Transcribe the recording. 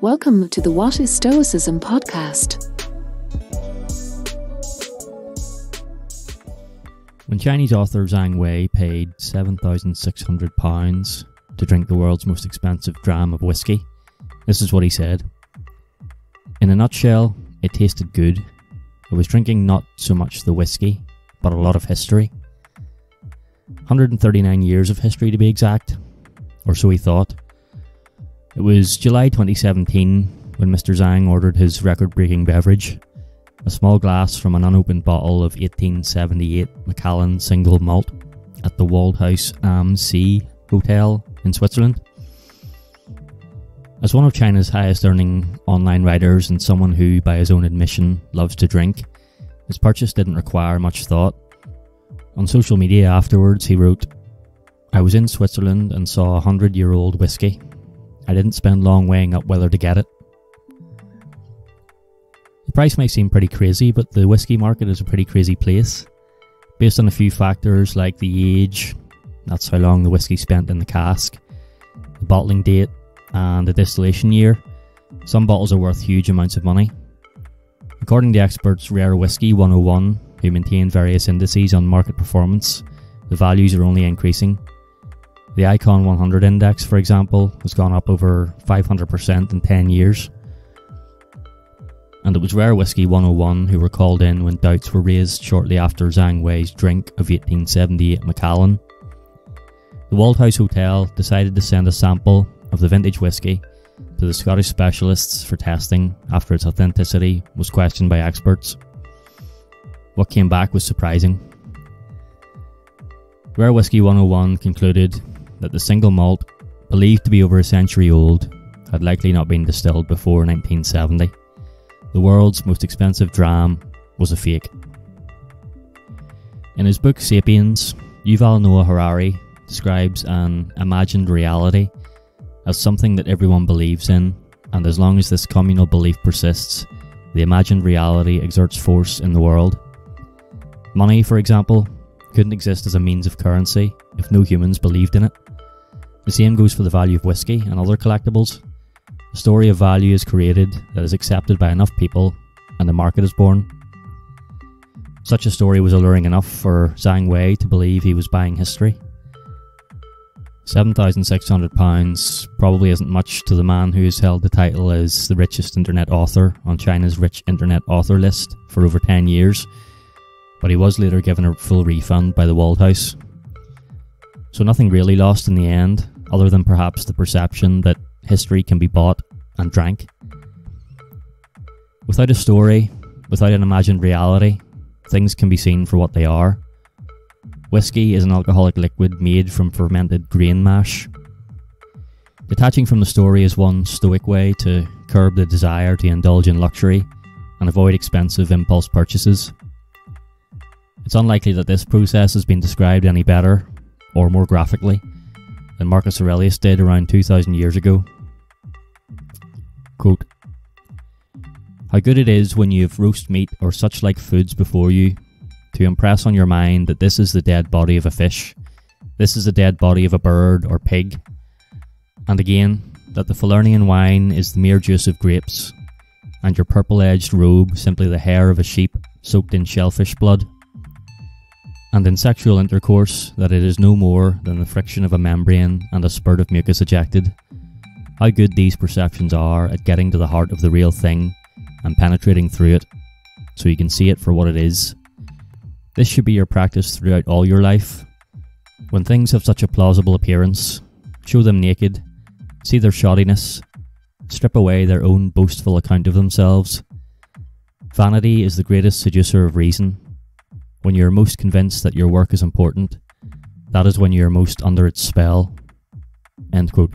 Welcome to the What is Stoicism podcast. When Chinese author Zhang Wei paid £7,600 to drink the world's most expensive dram of whiskey, this is what he said. In a nutshell, it tasted good. I was drinking not so much the whiskey, but a lot of history. 139 years of history to be exact, or so he thought. It was July 2017 when Mr. Zhang ordered his record-breaking beverage, a small glass from an unopened bottle of 1878 Macallan single malt at the Waldhaus am See Hotel in Switzerland. As one of China's highest-earning online writers and someone who, by his own admission, loves to drink, his purchase didn't require much thought. On social media afterwards, he wrote, "I was in Switzerland and saw a 100-year-old whiskey. I didn't spend long weighing up whether to get it." The price may seem pretty crazy, but the whiskey market is a pretty crazy place. Based on a few factors like the age, that's how long the whiskey spent in the cask, the bottling date, and the distillation year, some bottles are worth huge amounts of money. According to experts Rare Whiskey 101, who maintain various indices on market performance, the values are only increasing. The Icon 100 index, for example, has gone up over 500% in 10 years. And it was Rare Whiskey 101 who were called in when doubts were raised shortly after Zhang Wei's drink of 1878 Macallan. The Waldhaus Hotel decided to send a sample of the vintage whiskey to the Scottish specialists for testing after its authenticity was questioned by experts. What came back was surprising. Rare Whiskey 101 concluded that the single malt, believed to be over a century old, had likely not been distilled before 1970. The world's most expensive dram was a fake. In his book Sapiens, Yuval Noah Harari describes an imagined reality as something that everyone believes in, and as long as this communal belief persists, the imagined reality exerts force in the world. Money, for example, couldn't exist as a means of currency if no humans believed in it. The same goes for the value of whiskey and other collectibles. A story of value is created that is accepted by enough people, and the market is born. Such a story was alluring enough for Zhang Wei to believe he was buying history. £7,600 probably isn't much to the man who has held the title as the richest internet author on China's rich internet author list for over 10 years, but he was later given a full refund by the Waldhaus. So nothing really lost in the end, other than perhaps the perception that history can be bought and drank. Without a story, without an imagined reality, things can be seen for what they are. Whiskey is an alcoholic liquid made from fermented grain mash. Detaching from the story is one stoic way to curb the desire to indulge in luxury and avoid expensive impulse purchases. It's unlikely that this process has been described any better, or more graphically, than Marcus Aurelius did around 2,000 years ago. Quote, "How good it is when you have roast meat or such like foods before you, to impress on your mind that this is the dead body of a fish, this is the dead body of a bird or pig, and again, that the Falernian wine is the mere juice of grapes, and your purple-edged robe simply the hair of a sheep soaked in shellfish blood, and in sexual intercourse that it is no more than the friction of a membrane and a spurt of mucus ejected. How good these perceptions are at getting to the heart of the real thing and penetrating through it, so you can see it for what it is. This should be your practice throughout all your life. When things have such a plausible appearance, show them naked, see their shoddiness, strip away their own boastful account of themselves. Vanity is the greatest seducer of reason. When you are most convinced that your work is important, that is when you are most under its spell." End quote.